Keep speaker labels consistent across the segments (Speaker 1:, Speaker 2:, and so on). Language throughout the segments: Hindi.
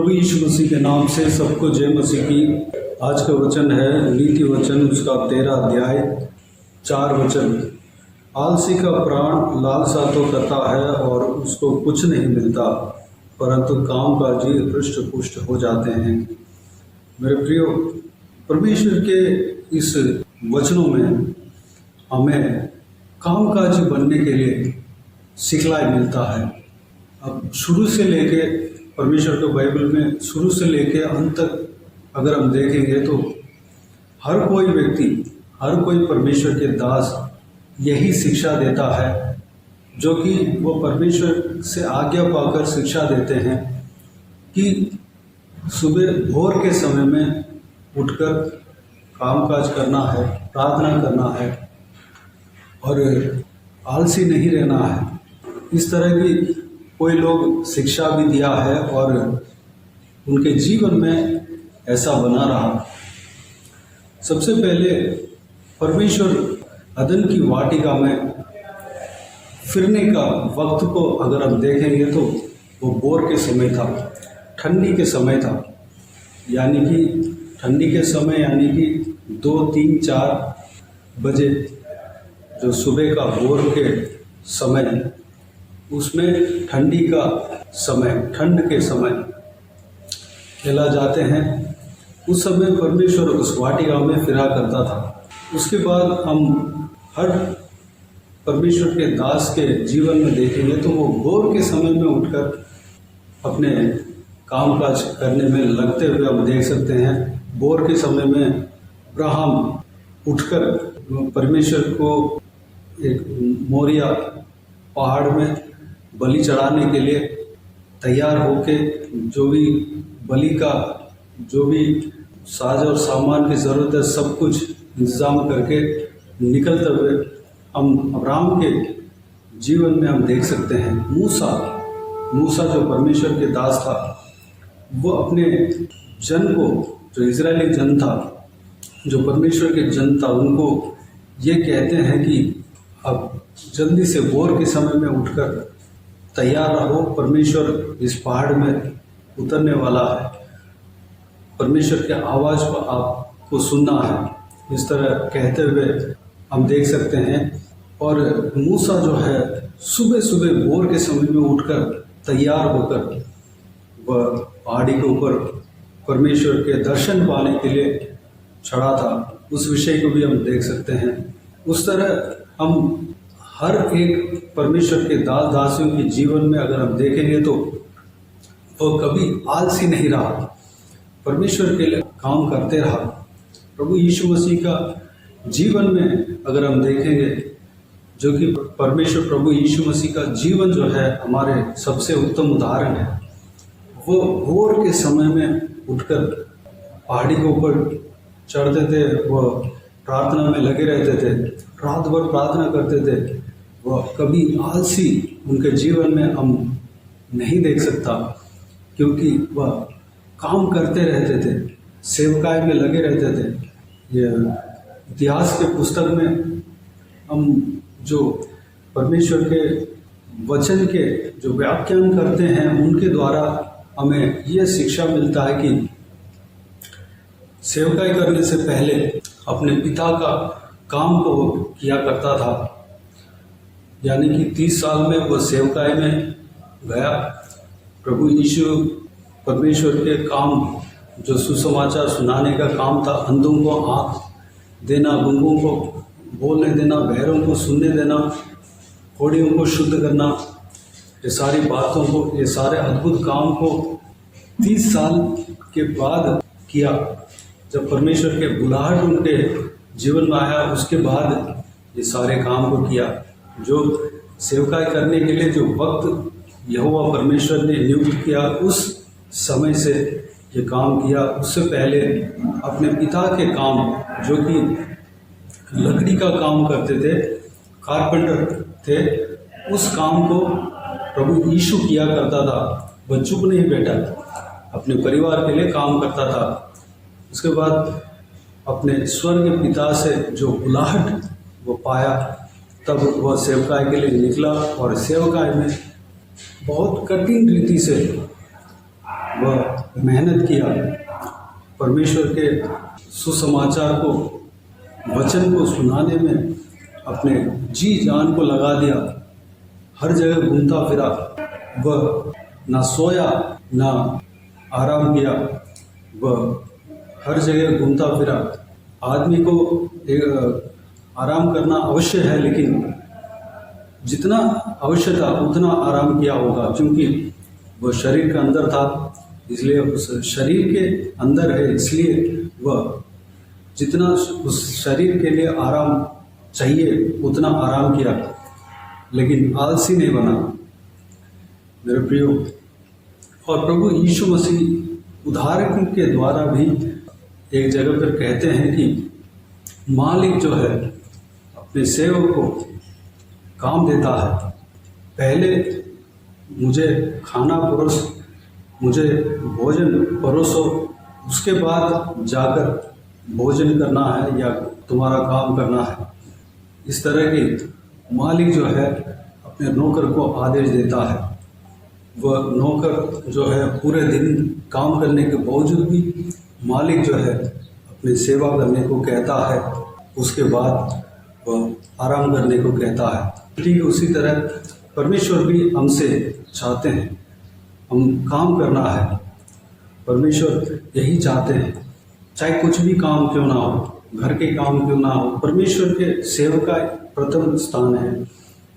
Speaker 1: प्रभु यीशु मसीह के नाम से सबको जय मसीह की। आज का वचन है नीति वचन, उसका 13 अध्याय 4 वचन। आलसी का प्राण लालसा तो करता है और उसको कुछ नहीं मिलता, परंतु कामकाजी हृष्ट पुष्ट हो जाते हैं। मेरे प्रियो, परमेश्वर के इस वचनों में हमें कामकाजी बनने के लिए सिखलाई मिलता है। अब शुरू से लेके परमेश्वर के बाइबल में शुरू से लेके अंत तक अगर हम देखेंगे तो हर कोई व्यक्ति, हर कोई परमेश्वर के दास यही शिक्षा देता है, जो कि वो परमेश्वर से आज्ञा पाकर शिक्षा देते हैं कि सुबह भोर के समय में उठकर कामकाज करना है, प्रार्थना करना है और आलसी नहीं रहना है। इस तरह की कोई लोग शिक्षा भी दिया है और उनके जीवन में ऐसा बना रहा। सबसे पहले परमेश्वर अदन की वाटिका में फिरने का वक्त को अगर हम देखेंगे तो वो भोर के समय था, ठंडी के समय था। यानी कि ठंडी के समय यानी कि 2, 3, 4 बजे जो सुबह का भोर के समय, उसमें ठंडी का समय, ठंड के समय खेला जाते हैं। उस समय परमेश्वर उस वाटिका में फिरा करता था। उसके बाद हम हर परमेश्वर के दास के जीवन में देखेंगे तो वो भोर के समय में उठकर अपने कामकाज करने में लगते हुए हम देख सकते हैं। भोर के समय में अब्राहम उठकर परमेश्वर को एक मोरिया पहाड़ में बलि चढ़ाने के लिए तैयार होके जो भी बलि का जो भी साज और सामान की ज़रूरत है सब कुछ इंतज़ाम करके निकलते हुए हम अब्राहम के जीवन में हम देख सकते हैं। मूसा जो परमेश्वर के दास था, वो अपने जन को, जो इजरायली जन था, जो परमेश्वर के जन था, उनको ये कहते हैं कि अब जल्दी से भोर के समय में उठकर तैयार रहो, परमेश्वर इस पहाड़ में उतरने वाला है, परमेश्वर के आवाज़ को आपको सुनना है। इस तरह कहते हुए हम देख सकते हैं। और मूसा जो है सुबह सुबह भोर के समय में उठकर तैयार होकर वह पहाड़ी के ऊपर परमेश्वर के दर्शन पाने के लिए चढ़ा था। उस विषय को भी हम देख सकते हैं। उस तरह हम हर एक परमेश्वर के दास दासियों के जीवन में अगर हम देखेंगे तो वो कभी आलसी नहीं रहा, परमेश्वर के लिए काम करते रहा। प्रभु यीशु मसीह का जीवन में अगर हम देखेंगे, जो कि परमेश्वर प्रभु यीशु मसीह का जीवन जो है हमारे सबसे उत्तम उदाहरण है। वो भोर के समय में उठकर पहाड़ी के ऊपर चढ़ते थे, वो प्रार्थना में लगे रहते थे, रात भर प्रार्थना करते थे। वह कभी आलसी उनके जीवन में हम नहीं देख सकता, क्योंकि वह काम करते रहते थे, सेवकाई में लगे रहते थे। ये इतिहास के पुस्तक में हम जो परमेश्वर के वचन के जो व्याख्यान करते हैं, उनके द्वारा हमें यह शिक्षा मिलता है कि सेवकाई करने से पहले अपने पिता का काम को किया करता था। यानी कि 30 साल में वह सेवकाई में गया। प्रभु यीशु परमेश्वर के काम, जो सुसमाचार सुनाने का काम था, अंधों को आँख देना, गूंगों को बोलने देना, बहरों को सुनने देना, कोढ़ियों को शुद्ध करना, ये सारी बातों को, ये सारे अद्भुत काम को 30 साल के बाद किया। जब परमेश्वर के बुलाहट उनके जीवन में आया, उसके बाद ये सारे काम को किया। जो सेवकाई करने के लिए जो वक्त यहोवा परमेश्वर ने नियुक्त किया, उस समय से ये काम किया। उससे पहले अपने पिता के काम, जो कि लकड़ी का काम करते थे, कारपेंटर थे, उस काम को प्रभु यीशु किया करता था। वह चुप नहीं बैठा, अपने परिवार के लिए काम करता था। उसके बाद अपने स्वर्ग पिता से जो बुलाहट वो पाया, तब वह सेवकाई के लिए निकला और सेवकाई में बहुत कठिन रीति से वह मेहनत किया, परमेश्वर के सुसमाचार को, वचन को सुनाने में अपने जी जान को लगा दिया। हर जगह घूमता फिरा, वह ना सोया ना आराम किया, वह हर जगह घूमता फिरा। आदमी को आराम करना अवश्य है, लेकिन जितना आवश्यक था उतना आराम किया होगा, क्योंकि वह शरीर के अंदर था, इसलिए उस शरीर के अंदर है, इसलिए वह जितना उस शरीर के लिए आराम चाहिए उतना आराम किया, लेकिन आलसी नहीं बना मेरे प्रियो। और प्रभु यीशु मसीह उदाहरण के द्वारा भी एक जगह पर कहते हैं कि मालिक जो है अपने सेवक को काम देता है, पहले मुझे खाना परोस, मुझे भोजन परोसो, उसके बाद जाकर भोजन करना है या तुम्हारा काम करना है। इस तरह की मालिक जो है अपने नौकर को आदेश देता है। वह नौकर जो है पूरे दिन काम करने के बावजूद भी मालिक जो है अपनी सेवा करने को कहता है, उसके बाद वह आराम करने को कहता है। ठीक उसी तरह परमेश्वर भी हमसे चाहते हैं, हम काम करना है, परमेश्वर यही चाहते हैं, चाहे कुछ भी काम क्यों ना हो, घर के काम क्यों ना हो, परमेश्वर के सेवकाई प्रथम स्थान है।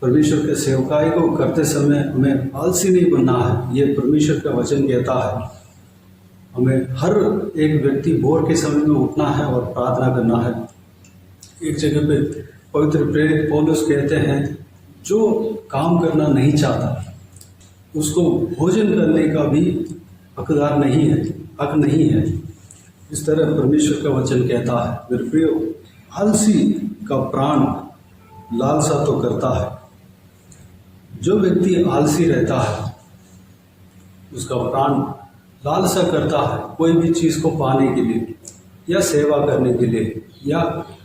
Speaker 1: परमेश्वर के सेवकाई को करते समय हमें आलसी नहीं बनना है, ये परमेश्वर का वचन कहता है। हमें हर एक व्यक्ति भोर के समय में उठना है और प्रार्थना करना है। एक जगह पे पवित्र प्रेरित पौलुस कहते हैं, जो काम करना नहीं चाहता उसको भोजन करने का भी हकदार नहीं है, हक नहीं है। इस तरह परमेश्वर का वचन कहता है। मेरे प्रियो, आलसी का प्राण लालसा तो करता है। जो व्यक्ति आलसी रहता है उसका प्राण लालसा करता है कोई भी चीज़ को पाने के लिए, या सेवा करने के लिए, या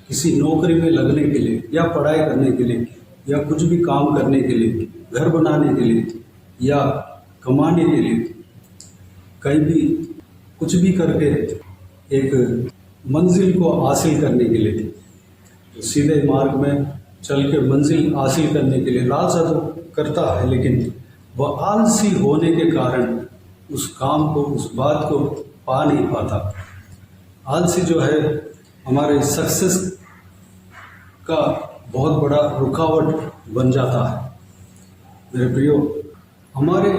Speaker 1: किसी नौकरी में लगने के लिए, या पढ़ाई करने के लिए, या कुछ भी काम करने के लिए, घर बनाने के लिए, या कमाने के लिए, कहीं भी कुछ भी करके एक मंजिल को हासिल करने के लिए, सीधे मार्ग में चल के मंजिल हासिल करने के लिए लालसा तो करता है, लेकिन वह आलसी होने के कारण उस काम को, उस बात को पा नहीं पाता। आलसी जो है हमारे सक्सेस का बहुत बड़ा रुकावट बन जाता है। मेरे प्रियो, हमारे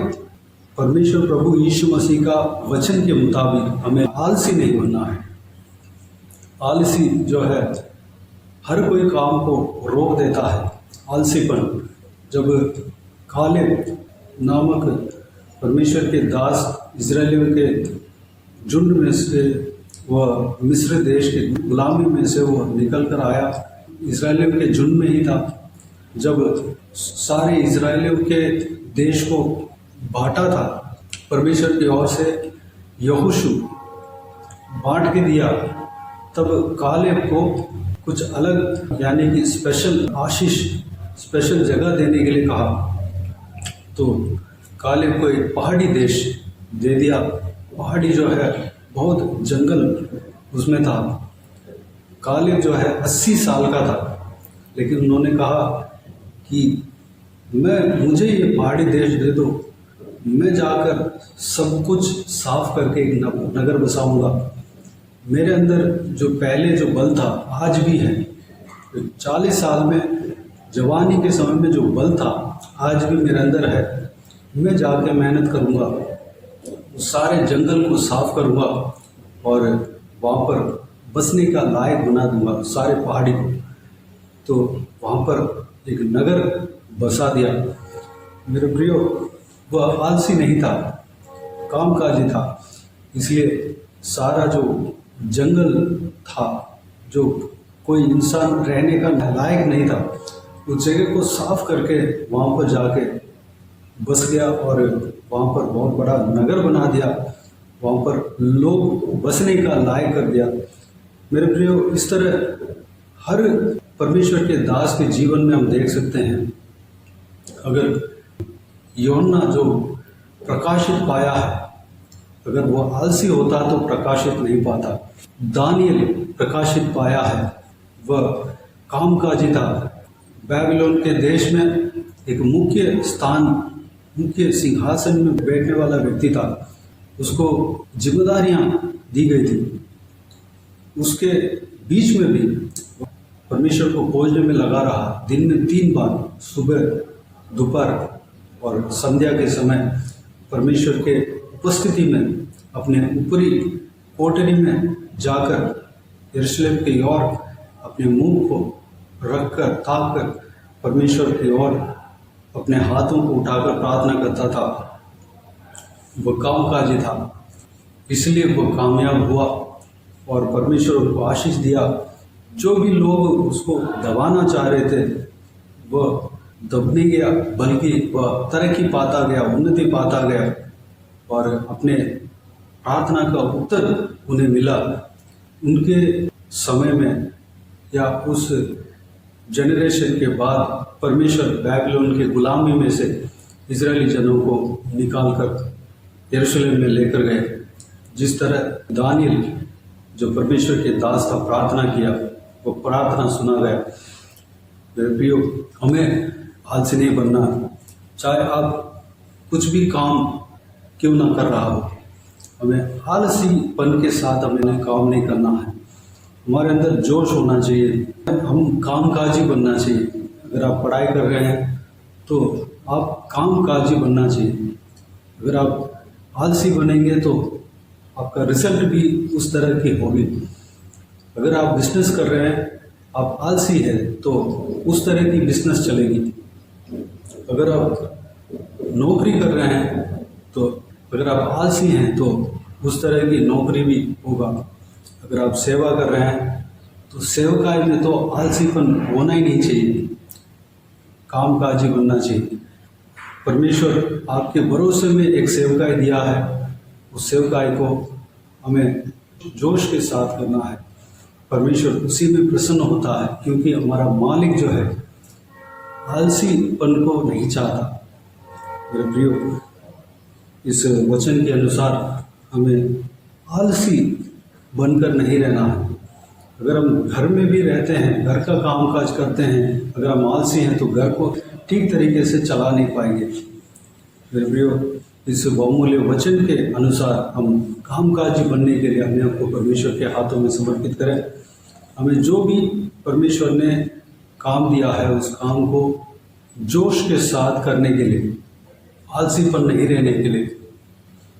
Speaker 1: परमेश्वर प्रभु यीशु मसीह का वचन के मुताबिक हमें आलसी नहीं बनना है। आलसी जो है हर कोई काम को रोक देता है। आलसीपन, जब कालेब नामक परमेश्वर के दास इजरायलियों के झुंड में से वह मिस्र देश के गुलामी में से वह निकल कर आया, इजरायलियों के झुंड में ही था। जब सारे इजरायलियों के देश को बांटा था परमेश्वर की ओर से, यहोशू बांट के दिया, तब कालेब को कुछ अलग यानी कि स्पेशल आशीष, स्पेशल जगह देने के लिए कहा। तो कालेब को एक पहाड़ी देश दे दिया। पहाड़ी जो है बहुत जंगल उसमें था। कालेब जो है 80 साल का था, लेकिन उन्होंने कहा कि मुझे ये पहाड़ी देश दे दो, मैं जाकर सब कुछ साफ करके एक नगर बसाऊंगा। मेरे अंदर जो पहले जो बल था आज भी है। 40 साल में जवानी के समय में जो बल था आज भी मेरे अंदर है। मैं जाके मेहनत करूंगा, सारे जंगल को साफ करूंगा और वहाँ पर बसने का लायक बना दूंगा सारे पहाड़ी को। तो वहाँ पर एक नगर बसा दिया। मेरे प्रियो, वह आलसी नहीं था, कामकाजी था, इसलिए सारा जो जंगल था, जो कोई इंसान रहने का लायक नहीं था, उस जगह को साफ करके वहाँ पर जाके बस गया और वहाँ पर बहुत बड़ा नगर बना दिया, वहाँ पर लोग बसने का लायक कर दिया। मेरे प्रियो, इस तरह हर परमेश्वर के दास के जीवन में हम देख सकते हैं। अगर यूहन्ना जो प्रकाशित पाया है, अगर वो आलसी होता तो प्रकाशित नहीं पाता। दानियल प्रकाशित पाया है, वह कामकाजी था। बेबीलोन के देश में एक मुख्य स्थान, मुख्य सिंहासन में बैठने वाला व्यक्ति था। उसको जिम्मेदारियां दी गई थी। उसके बीच में भी परमेश्वर को खोजने में लगा रहा। दिन में 3 बार, सुबह, दोपहर और संध्या के समय परमेश्वर के उपस्थिति में अपने ऊपरी कोठरी में जाकर यरूशलेम की ओर अपने मुंह को रखकर ताककर परमेश्वर की ओर अपने हाथों को उठाकर प्रार्थना करता था। वह कामकाजी था, इसलिए वह कामयाब हुआ और परमेश्वर उनको आशीष दिया। जो भी लोग उसको दबाना चाह रहे थे वह दब नहीं गया, बल्कि वह तरक्की पाता गया, उन्नति पाता गया और अपने प्रार्थना का उत्तर उन्हें मिला। उनके समय में या उस जनरेशन के बाद परमेश्वर बेबीलोन के गुलामी में से इजरायली जनों को निकालकर यरूशलेम में लेकर गए। जिस तरह दानियल जो परमेश्वर के दास था प्रार्थना किया, वो प्रार्थना सुना गया। मेरे प्रियो, हमें आलसी नहीं बनना। चाहे आप कुछ भी काम क्यों ना कर रहा हो, हमें आलसीपन के साथ हमें काम नहीं करना है। हमारे अंदर जोश होना चाहिए, हम कामकाजी बनना चाहिए। अगर आप पढ़ाई कर रहे हैं तो आप कामकाजी बनना चाहिए। अगर आप आलसी बनेंगे तो आपका रिजल्ट भी उस तरह की होगी। अगर आप बिजनेस कर रहे हैं, आप आलसी है तो उस तरह की बिजनेस चलेगी। अगर आप नौकरी कर रहे हैं तो अगर आप आलसी हैं तो उस तरह की नौकरी भी होगा। अगर आप सेवा कर रहे हैं तो सेवकाई में तो आलसीपन होना ही नहीं चाहिए, कामकाजी बनना चाहिए। परमेश्वर आपके भरोसे में एक सेवकाई दिया है, उस सेवकाई को हमें जोश के साथ करना है। परमेश्वर उसी में प्रसन्न होता है, क्योंकि हमारा मालिक जो है आलसीपन को नहीं चाहता। मेरे प्रियो, इस वचन के अनुसार हमें आलसी बनकर नहीं रहना है। अगर हम घर में भी रहते हैं, घर का कामकाज करते हैं, अगर हम आलसी हैं तो घर को ठीक तरीके से चला नहीं पाएंगे। मेरे प्रियो, इस बहुमूल्य वचन के अनुसार हम कामकाजी बनने के लिए अपने आप को परमेश्वर के हाथों में समर्पित करें। हमें जो भी परमेश्वर ने काम दिया है उस काम को जोश के साथ करने के लिए, आलसीपन नहीं रहने के लिए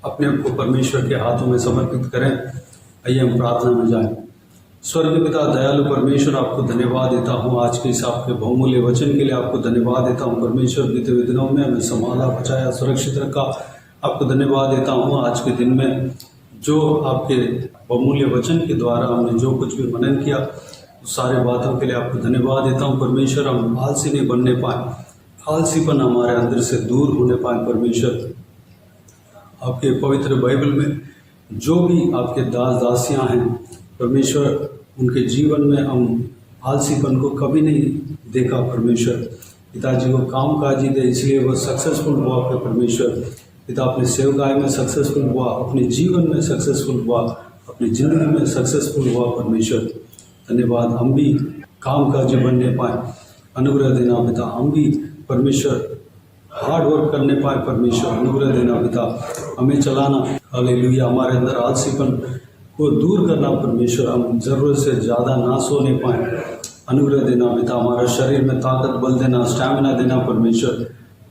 Speaker 1: अपने आप को परमेश्वर के हाथों में समर्पित करें। आइए हम प्रार्थना में जाएं। स्वर्ग पिता दयालु परमेश्वर, आपको धन्यवाद देता हूँ आज के इस आपके बहुमूल्य वचन के लिए। आपको धन्यवाद देता हूँ परमेश्वर, बीते हुए दिनों में हमें संभाला, बचाया, सुरक्षित रखा। आपको धन्यवाद देता हूँ आज के दिन में जो आपके बहुमूल्य वचन के द्वारा हमने जो कुछ भी मनन किया, उस सारे बातों के लिए आपको धन्यवाद देता हूँ परमेश्वर। हम आलसी नहीं बनने पाए, आलसीपन हमारे अंदर से दूर होने पाए। परमेश्वर, आपके पवित्र बाइबल में जो भी आपके दास दासियां हैं परमेश्वर, उनके जीवन में हम आलसीपन को कभी नहीं देखा। परमेश्वर पिताजी को कामकाजी दे, इसलिए वह सक्सेसफुल हुआ। आपके परमेश्वर पिता अपने सेवकाई में सक्सेसफुल हुआ, अपने जीवन में सक्सेसफुल हुआ, अपनी ज़िंदगी में सक्सेसफुल हुआ। परमेश्वर धन्यवाद। हम भी कामकाजी बनने पाए, अनुग्रह देना पिता। हम भी परमेश्वर हार्ड वर्क करने पाए। परमेश्वर अनुग्रह देना पिता, हमें चलाना। हालेलुया। हमारे अंदर आलसीपन को दूर करना परमेश्वर। हम ज़रूरत से ज़्यादा ना सोने पाए, अनुग्रह देना पिता। हमारा शरीर में ताकत, बल देना, स्टैमिना देना परमेश्वर,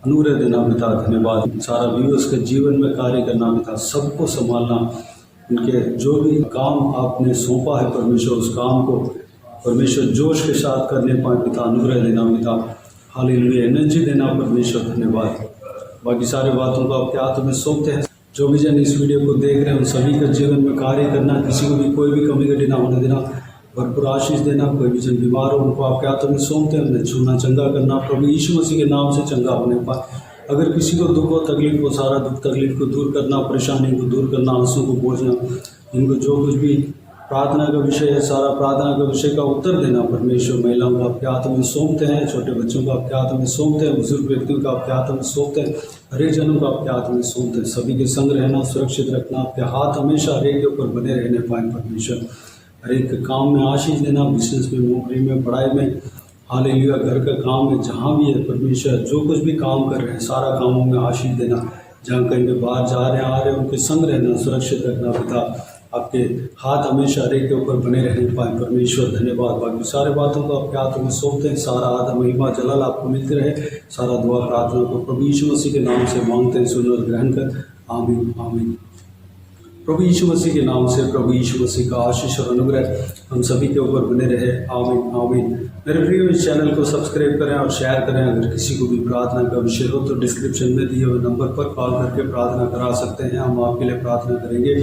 Speaker 1: अनुग्रह देना पिता। धन्यवाद। सारा व्यूअर्स के जीवन में कार्य करना पिता, सबको संभालना। उनके जो भी काम आपने सौंपा है परमेश्वर, उस काम को परमेश्वर जोश के साथ करने पाए पिता, अनुग्रह देना पिता। हालेलुया। एनर्जी देना परमेश्वर। धन्यवाद। बाकी सारे बातों को आपके हाथों में सौंपते हैं। जो भी जन इस वीडियो को देख रहे हैं उन सभी के जीवन में कार्य करना, किसी को भी कोई भी कमी घटी ना होने देना, भरपूर आशीष देना। कोई भी जन बीमार हो उनको आपके हाथों में सौंपते हैं, उन्हें छूना, चंगा करना प्रभु यीशु मसीह के नाम से चंगा होने पाए। अगर किसी को दुख हो, तकलीफ हो, सारा दुख तकलीफ को दूर करना, परेशानी को दूर करना, आंसू को पोंछना, इनको जो कुछ भी प्रार्थना का विषय है, सारा प्रार्थना का विषय का उत्तर देना परमेश्वर। महिलाओं को आपके हाथ में सौंपते हैं, छोटे बच्चों को आपके हाथ में सौंपते हैं, बुजुर्ग व्यक्तियों को आपके हाथ में सौंपते हैं, हरेक जनों को आपके हाथ में सौंपते हैं। सभी के संग रहना, सुरक्षित रखना, आपके हाथ हमेशा हरेक के ऊपर बने रहने पाए परमेश्वर। हरेक काम में आशीष देना, बिजनेस में, नौकरी में, पढ़ाई में, हालेलुया, घर का काम में, जहाँ भी है परमेश्वर, जो कुछ भी काम कर रहे हैं सारा कामों में आशीष देना। जहाँ कहीं पे बाहर जा रहे हैं, आ रहे हैं, उनके संग रहना, सुरक्षित रखना। पिता आपके हाथ हमेशा हरेक के ऊपर बने रहने पाए परमेश्वर। धन्यवाद। बाकी सारे बातों को आपके हाथों में सौंपते हैं। सारा आदर महिमा जलाल आपको मिलते रहे। सारा दुआ प्रार्थना को प्रभु यीशु मसीह के नाम से मांगते हैं, सुन और ग्रहण कर। आमीन आमीन। प्रभु यीशु मसीह के नाम से प्रभु यीशु मसीह का आशीष और अनुग्रह हम सभी के ऊपर बने रहे। आमीन आमीन। मेरे प्रिय, इस चैनल को सब्सक्राइब करें और शेयर करें। अगर किसी को भी प्रार्थना का विषय हो तो डिस्क्रिप्शन में दिए हुए नंबर पर कॉल करके प्रार्थना करा सकते हैं। हम आपके लिए प्रार्थना करेंगे।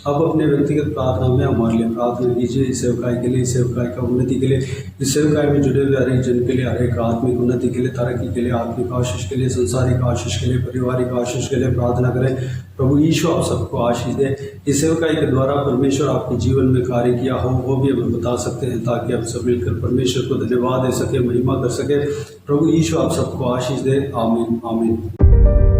Speaker 1: अब अपने व्यक्तिगत प्रार्थना में हमारे लिए प्रार्थना कीजिए। इस सेवकाई के लिए, इस सेवकाई का उन्नति के लिए, इस सेवकाई में जुड़े हुए हरेक जन के लिए, हरेक आत्मिक उन्नति के लिए, तरक्की के लिए, आत्मिक आशीष के लिए, संसारिक आशीष के लिए, पारिवारिक आशीष के लिए प्रार्थना करें। प्रभु यीशु आप सबको आशीष दे। इस सेवकाई के द्वारा परमेश्वर आपके जीवन में कार्य किया हो वो भी हमें बता सकते हैं, ताकि आप सब मिलकर परमेश्वर को धन्यवाद दे सके, महिमा कर सके। प्रभु यीशु आप सबको आशीष दे। आमीन आमीन।